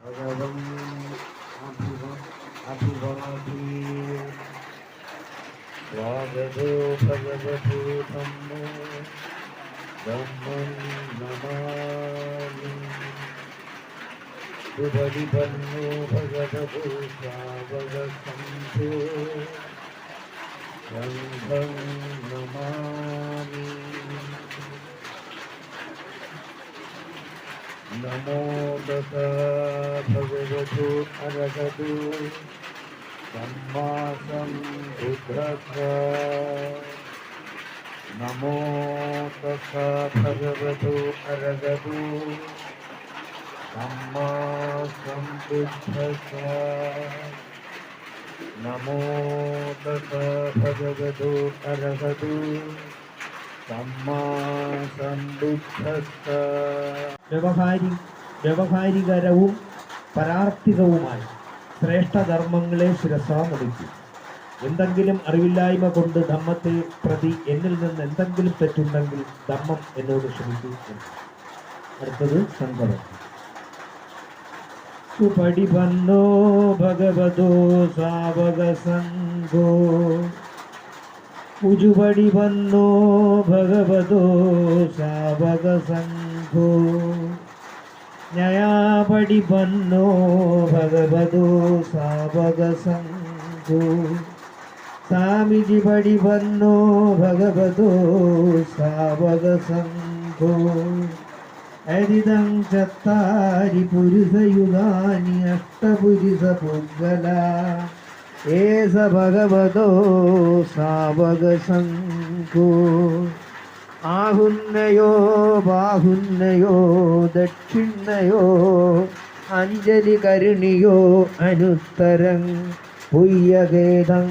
ഭഗവൻ അഭിവാദി സ്വാഗതോ ഭഗവതോ ധമ്മോ ധമ്മം നമാമി സുപരിപന്നോ ഭഗവതോ ശ്രാവക സന്ധോ സംഘം നമാമി നമോ തസ്സ ഭഗവതോ അരഹതോ സമ്മാ സംബുദ്ധസ്സ നമോ തസ്സ ഭഗവതോ അരഹതോ സമ്മാ സംബുദ്ധസ്സ നമോ തസ്സ ഭഗവതോ അരഹതോ സമ്മാ സംബുദ്ധസ്സ. വ്യവഹാരികരവും പരാർത്ഥികവുമായ ശ്രേഷ്ഠധർമ്മങ്ങളെ ശിരസാമടിക്കും. എന്തെങ്കിലും അറിവില്ലായ്മ കൊണ്ട് ധമ്മത്തെ പ്രതി എന്നിൽ നിന്ന് എന്തെങ്കിലും തെറ്റുണ്ടെങ്കിൽ ധമ്മം എന്നോട് ക്ഷമിക്കും. അടുത്തത് സങ്കടം. സുപടിപന്നോ ഭഗവതോ സാവക സംഘോ ഉജുപടിപന്നോ ഭഗവതോ സാവക സംഘോ ന്യായാപടിപന്നോ ഭഗവതോ സാവക സംഘോ സാമിജിപടിപന്നോ ഭഗവതോ സാവക സംഘോ ഹരിതം ചത്താരി പുരുഷയുഗാനി അഷ്ടപുരുഷ പുഗ്ഗല ഏസ ഭഗവതോ സാവക സംഘോ ആഹുന്നയോ ബാഹുന്നയോ ദക്ഷിണയോ അഞ്ജലി കരുണിയോ അനുത്തരം പുയ്യഗേദം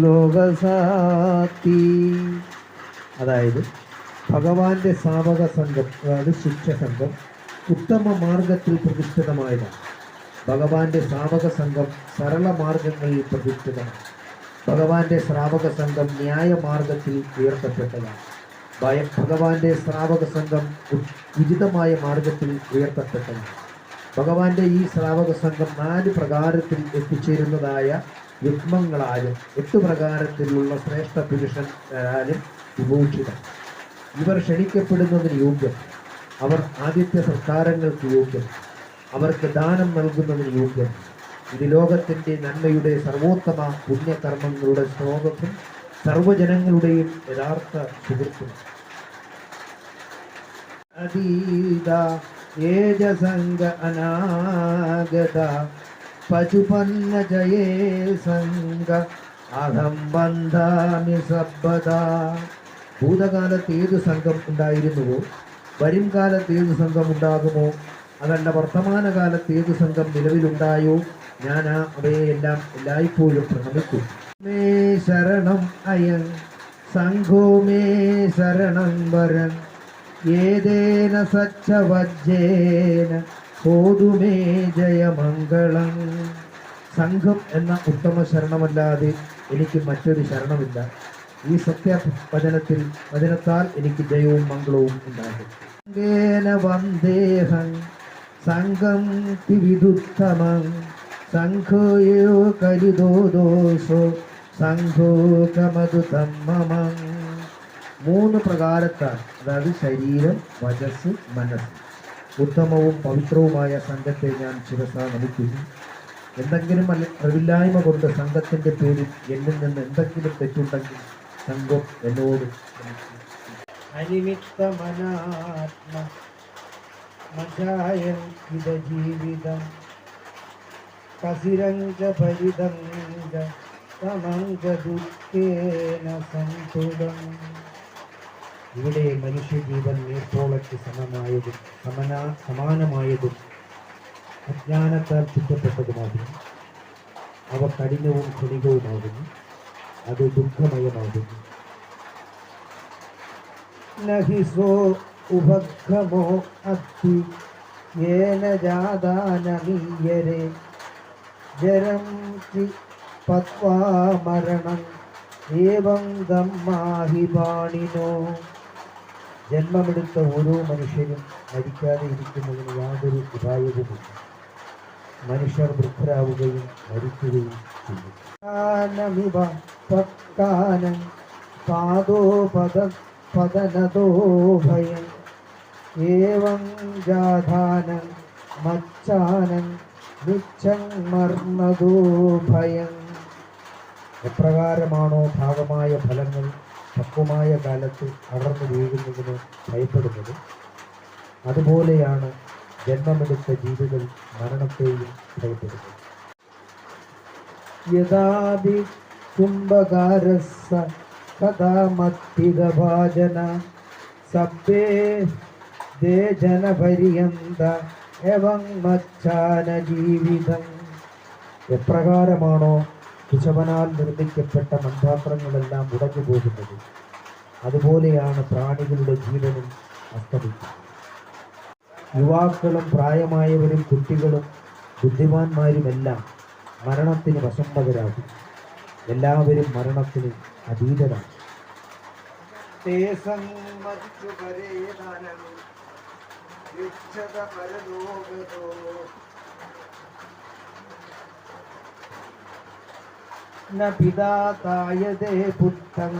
ലോകസാത്തി. അതായത് ഭഗവാന്റെ സാവക സംഘം, അതായത് ശിക്ഷ സംഘം ഉത്തമ മാർഗത്തിൽ പ്രതിഷ്ഠിതമായതാണ്. ഭഗവാന്റെ ശ്രാവക സംഘം സരള മാർഗങ്ങളിൽ പ്രതിഷ്ഠിതമാണ്. ഭഗവാന്റെ ശ്രാവക സംഘം ന്യായമാർഗത്തിൽ ഉയർത്തപ്പെട്ടതാണ്. ഭഗവാന്റെ ശ്രാവക സംഘം ഉചിതമായ മാർഗത്തിൽ ഉയർത്തപ്പെട്ടതാണ്. ഭഗവാന്റെ ഈ ശ്രാവക സംഘം 4 പ്രകാരത്തിൽ എത്തിച്ചേരുന്നതായ യുഗ്മങ്ങളാലും 8 പ്രകാരത്തിലുള്ള ശ്രേഷ്ഠ പുരുഷനാലും വിഭൂഷിതം. ഇവർ ക്ഷണിക്കപ്പെടുന്നതിന് യോഗ്യം, അവർ ആദിത്യ സൽക്കാരങ്ങൾക്ക് യോഗ്യം, അവർക്ക് ദാനം നൽകുന്നതിന് യോഗ്യം. ഇത് ലോകത്തിൻ്റെ നന്മയുടെ സർവോത്തമ പുണ്യകർമ്മങ്ങളുടെ സ്രോതസ്സും സർവജനങ്ങളുടെയും യഥാർത്ഥ സുഹൃത്തും. അതീത ഏജസംഗ അനാഗത പശുപന്ന ജയേ സംഗ അഹം ബന്ധാമി സബ്ബദാ. ഭൂതകാലത്ത് ഏത് സംഘം ഉണ്ടായിരുന്നുവോ വരും കാലത്ത് ഏത് സംഘം ഉണ്ടാകുമോ, അതല്ല വർത്തമാനകാലത്ത് ഏത് സംഘം നിലവിലുണ്ടായോ, ഞാൻ അവയെല്ലാം എല്ലായ്പ്പോഴും പ്രണമിക്കും. മേ ശരണം അയൻ സംഘോ മേ ശരണം വരൻ ഏതേന സച്ചവജ്ജേന ഹോതുമേ ജയമംഗളം. സംഘം എന്ന ഉത്തമ ശരണമല്ലാതെ എനിക്ക് മറ്റൊരു ശരണമില്ല. ഈ വചനത്താൽ എനിക്ക് ജയവും മംഗളവും ഉണ്ടാകും. വന്ദേഹം സംഘം വിദുത്തമം സംഘോയോ കരിതോ ദോഷോ സംഘോ കമതു തമ്മമം. 3 പ്രകാരത്താൽ, അതായത് ശരീരം, വചസ്, മനസ്സ്, ഉത്തമവും പവിത്രവുമായ സംഘത്തെ ഞാൻ ശിരസാ നമിക്കുന്നു. എന്തെങ്കിലും അറിവില്ലായ്മ കൊണ്ട് സംഘത്തിൻ്റെ പേരിൽ എന്നിൽ നിന്ന് എന്തെങ്കിലും തെറ്റുണ്ടെങ്കിൽ സംഘം എന്നോട് അനിമിത്തമനാത്മ മജായംകിത ജീവിതം കസിരംഗ പരിതംഗ സമംഗ ദുഃഖേന സന്തുലം. ഇവിടെ മനുഷ്യജീവൻ നീർപ്പോളയ്ക്ക് സമാനമായതും അജ്ഞാനത്താൽ ചുറ്റപ്പെട്ടതുമാകുന്നു. അവ കഠിനവും ക്ഷണികവുമാകുന്നു. അത് ദുഃഖമയമാകുന്നു. നഹിസോ ഉപഗമോ അത്തി യേന ജാതാനമീയരെ ജരം പത്വാ മരണം ഏവം ദമ്മാഹി പാണിനോ. ജന്മമെടുത്ത ഓരോ മനുഷ്യനും മരിക്കാതെ ഇരിക്കുന്നതിന് യാതൊരു ഉപായവുമില്ല. മനുഷ്യർ വൃദ്ധരാവുകയും മരിക്കുകയും ചെയ്യും. പാദോപദനതോ ഭയം ഏവം ജാധാനം മച്ചാനം മിച്ചം മർമ്മതോ ഭയം. എപ്രകാരമാണോ ഭാഗമായ ഫലങ്ങൾ പക്വമായ കാലത്ത് അടർന്നു വീഴുന്നതിന് ഭയപ്പെടുന്നത്, അതുപോലെയാണ് ജന്മമെടുത്ത ജീവികൾ മരണത്തെയും ഭയപ്പെടുന്നത്. യഥാപി കുംഭകാരസ്സ കഥാമത്തികഭാജന സബ്ബേ ദേജനപര്യന്ത എവം മച്ചാന ജീവിതം. എപ്രകാരമാണോ കുശവനാൽ നിർമ്മിക്കപ്പെട്ട മൺപാത്രങ്ങളെല്ലാം ഉടഞ്ഞു പോകുന്നത്, അതുപോലെയാണ് പ്രാണികളുടെ ജീവനും അസ്തമിക്കുന്നത്. യുവാക്കളും പ്രായമായവരും കുട്ടികളും ബുദ്ധിമാന്മാരുമെല്ലാം മരണത്തിന് വശംവദരാകും. എല്ലാവരും മരണത്തിന് അതീതരാണ്. പുത്രം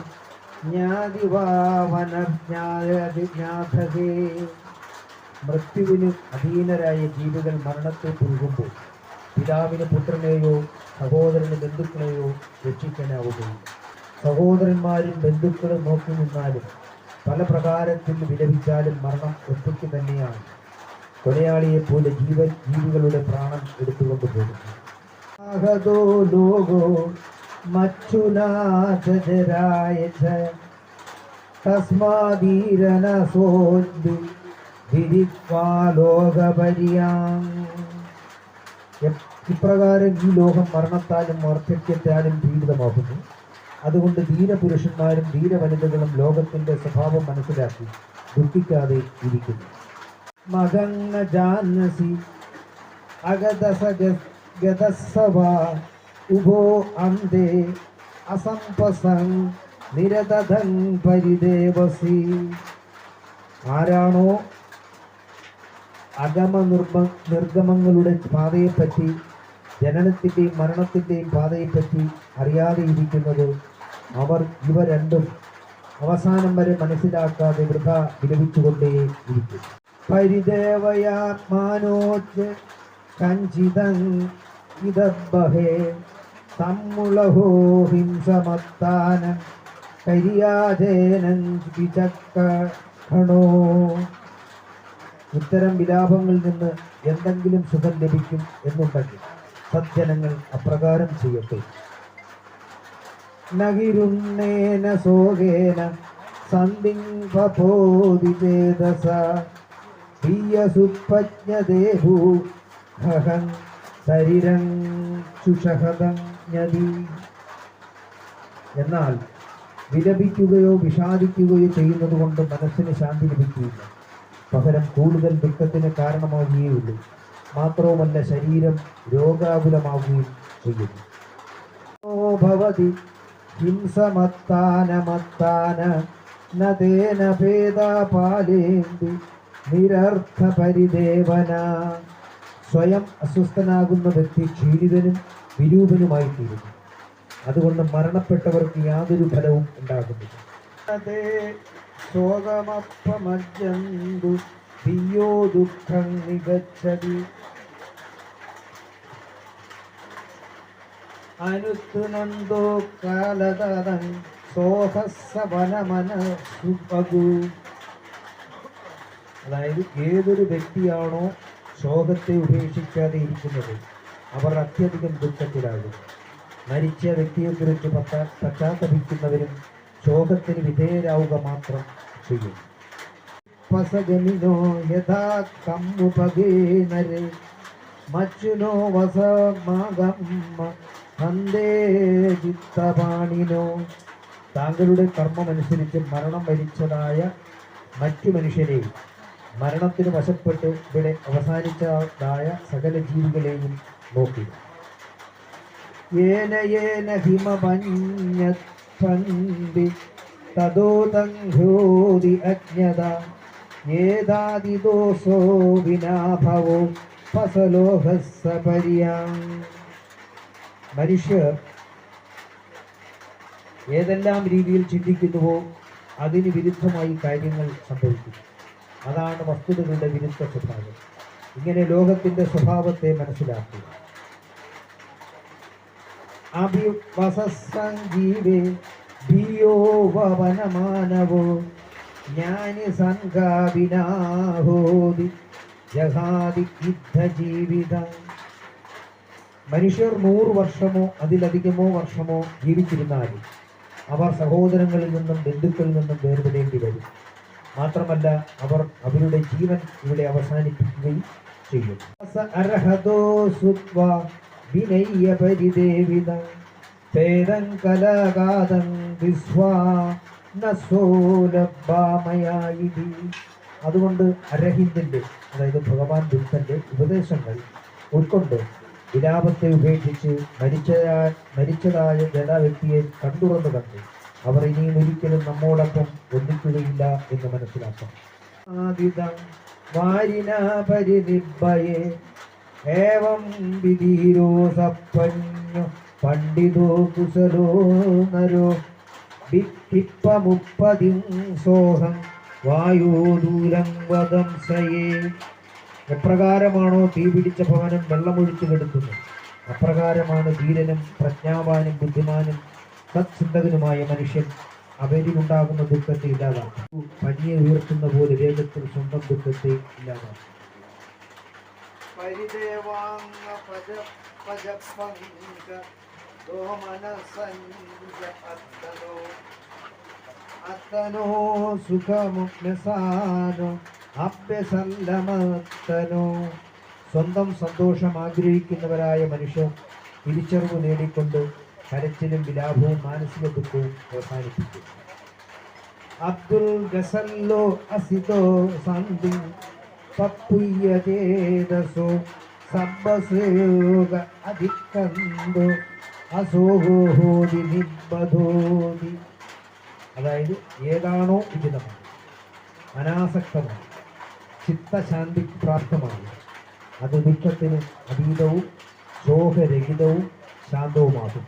മൃത്യുവിന് അധീനരായ ജീവികൾ മരണത്തെ പുൽകുമ്പോൾ പിതാവിന് പുത്രനെയോ സഹോദരന് ബന്ധുക്കളെയോ രക്ഷിക്കാനാവുകയില്ല. സഹോദരന്മാരും ബന്ധുക്കളും നോക്കി നിന്നാലും പല പ്രകാരത്തിൽ വിലപിച്ചാലും മരണം ഒറ്റയ്ക്ക് തന്നെയാണ് കൊലയാളിയെ പോലെ ജീവികളുടെ പ്രാണൻ എടുത്തുകൊണ്ട് പോകുന്നു. ഇപ്രകാരം ഈ ലോകം മരണത്താലും വാർദ്ധക്യത്താലും പീഡിതമാകുന്നു. അതുകൊണ്ട് ധീരപുരുഷന്മാരും ധീരവനിതകളും ലോകത്തിന്റെ സ്വഭാവം മനസ്സിലാക്കി ദുഃഖിക്കാതെ ഇരിക്കുന്നു. മകങ്ങ ജാനസി അഗതസഗതസവ ഉഭോ അന്തേ അസംപസം നിരതധം പരിദേവസി. ആരാണോ നിർഗമങ്ങളുടെ പാതയെപ്പറ്റി, ജനനത്തിൻ്റെയും മരണത്തിൻ്റെയും പാതയെപ്പറ്റി അറിയാതെ ഇരിക്കുന്നത്, അവർ ഇവ രണ്ടും അവസാനം വരെ മനസ്സിലാക്കാതെ വൃഥ വിലപിച്ചുകൊണ്ടേയിരിക്കും. പരിദേവയാത്മാനോച്ച് കഞ്ചിതം ഇതബഹേ തമ്മുളഹോ ഹിംസമത്താനം കരിയാജേനം വിചക്കണോ. ഇത്തരം വിലാപങ്ങളിൽ നിന്ന് എന്തെങ്കിലും സുഖം ലഭിക്കും എന്നുണ്ടെങ്കിൽ സജ്ജനങ്ങൾ അപ്രകാരം ചെയ്യട്ടെ. നഗിരുന്നേന സോഗേന സന്ദിംഗപോദിചേതസ പ്രിയസുപ്രജ്ഞദേഹു ഹഹം ശരീരം ചുഷഹതജ്ഞതി. എന്നാൽ വിലപിക്കുകയോ വിഷാദിക്കുകയോ ചെയ്യുന്നത് കൊണ്ട് മനസ്സിന് ശാന്തി ലഭിക്കുകയില്ല, പകരം കൂടുതൽ ദുഃഖത്തിന് കാരണമാവുകയുള്ളൂ. മാത്രവുമല്ല, ശരീരം രോഗാകുലമാവുകയും ചെയ്യുന്നു. ഭവതി ഹിംസമത്താനമത്താന നേന ഭേദപാലേന്ദി നിരർത്ഥ പരിദേവന. സ്വയം അസ്വസ്ഥനാകുന്ന വ്യക്തി ക്ഷീണിതനും വിരൂപനുമായിത്തീരുന്നു. അതുകൊണ്ട് മരണപ്പെട്ടവർക്ക് യാതൊരു ഫലവും ഉണ്ടാകുന്നില്ല. ശോകമപ്പമജ്ജന്തു ധിയോ ദുഃഖം നിഗച്ഛതി അനുത്തുനന്ദോ കാലതരം സോഹസ്സവനമനസുപഗു. അതായത് ഏതൊരു വ്യക്തിയാണോ ശോകത്തെ ഉപേക്ഷിക്കാതെ ഇരിക്കുന്നത്, അവർ അത്യധികം ദുഃഖത്തിലാകും. മരിച്ച വ്യക്തിയെക്കുറിച്ച് പശ്ചാത്തപിക്കുന്നവരും ശോകത്തിന് വിധേയരാവുക മാത്രം ചെയ്യും. പസഗമിനോ യഥാ കമ്മുപഗേനരെ മച്ചുനോ വസമാഗമ്മ ഹന്തേ ചിത്തപാണിനോ. താങ്കളുടെ കർമ്മമനുസരിച്ച് മരണം വരിച്ചതായ മറ്റു മനുഷ്യരെയും മരണത്തിന് വശപ്പെട്ട് ഇവിടെ അവസാനിച്ചതായ സകല ജീവികളെയും നോക്കി. യേന ഹിമപഞ്ഞി തദോതംഘ്യോതി അജ്ഞത ഏതാദിദോഷോ വിനാഭവോ മനുഷ്യർ ഏതെല്ലാം രീതിയിൽ ചിന്തിക്കുന്നുവോ അതിന് വിരുദ്ധമായി കാര്യങ്ങൾ സംഭവിക്കും. അതാണ് വസ്തുതകളുടെ വിരുദ്ധ സ്വഭാവം. ഇങ്ങനെ ലോകത്തിന്റെ സ്വഭാവത്തെ മനസ്സിലാക്കുക. അഭിവസംജീവേ ധിയോ വവനമാനവോ ജ്ഞാനി സംഘാവിനാഹോതി ജഹാതി യുദ്ധജീവിതം. മനുഷ്യർ 100 വർഷമോ അതിലധികമോ വർഷമോ ജീവിച്ചിരുന്നാലും അവർ സഹോദരങ്ങളിൽ നിന്നും ബന്ധുക്കളിൽ നിന്നും വേർപെടേണ്ടി വരും. മാത്രമല്ല അവർ അവരുടെ ജീവൻ ഇവിടെ അവസാനിപ്പിക്കുകയും ചെയ്യും. അർഹതോ സുത്വ വിനയ്യ പരിദേവിതം പേദം കലകാതം വിശ്വാ നസോലഭമയായി. അതുകൊണ്ട് അരഹിന്ദന്റെ, അതായത് ഭഗവാൻ ബുദ്ധന്റെ ഉപദേശങ്ങൾ ഉൾക്കൊണ്ട് വിലാപത്തെ ഉപേക്ഷിച്ച് മരിച്ചതായ ജഡവ്യക്തിയെ കണ്ടുറന്നു കണ്ട് അവർ ഇനിയും ഒരിക്കലും നമ്മോടൊപ്പം ഒന്നിക്കുകയില്ല എന്ന് മനസ്സിലാക്കാം. ഏവം വിധീരോ സപ്പന്യോ പണ്ഡിതോ കുശലോ നരോ സോഹം വായോദൂരം വദംസയേ. എപ്രകാരമാണോ തീ പിടിച്ച ഭവനം വെള്ളമൊഴിച്ചു കെടുക്കുന്നത്, അപ്രകാരമാണ് ധീരനും പ്രജ്ഞാവാനും ബുദ്ധിമാനും സത്ചിന്തകനുമായ മനുഷ്യൻ അവരിലുണ്ടാകുന്ന ദുഃഖത്തെ ഇല്ലാതാക്കും. പനിയെ ഉയർത്തുന്ന പോലെ വേഗത്തിൽ സ്വന്തം ദുഃഖത്തെ ഇല്ലാതാക്കും. അത്തനോ സുഖമുക്നസാനോ അഭ്യസല്ലമത്തനോ. സ്വന്തം സന്തോഷം ആഗ്രഹിക്കുന്നവരായ മനുഷ്യർ തിരിച്ചറിവ് നേടിക്കൊണ്ട് കരച്ചിലും വിലാപവും മാനസിക ദുഃഖവും അവസാനിപ്പിക്കും. അബ്ദുൽ ഗസല്ലോ അസിതോ സന്ധി പപ്പുയ്യേതസോ സബ്ബസയോഗ അധിക്കന്തോ അസോഹോതി നിബധോതി. അതായത് ഏതാണോ ഉചിതമാണ്, അനാസക്തമാണ്, ചിത്തശാന്തി പ്രാപ്തമാണ്, അത് ദുഃഖത്തിന് അതീതവും ശോകരഹിതവും ശാന്തവുമാകും.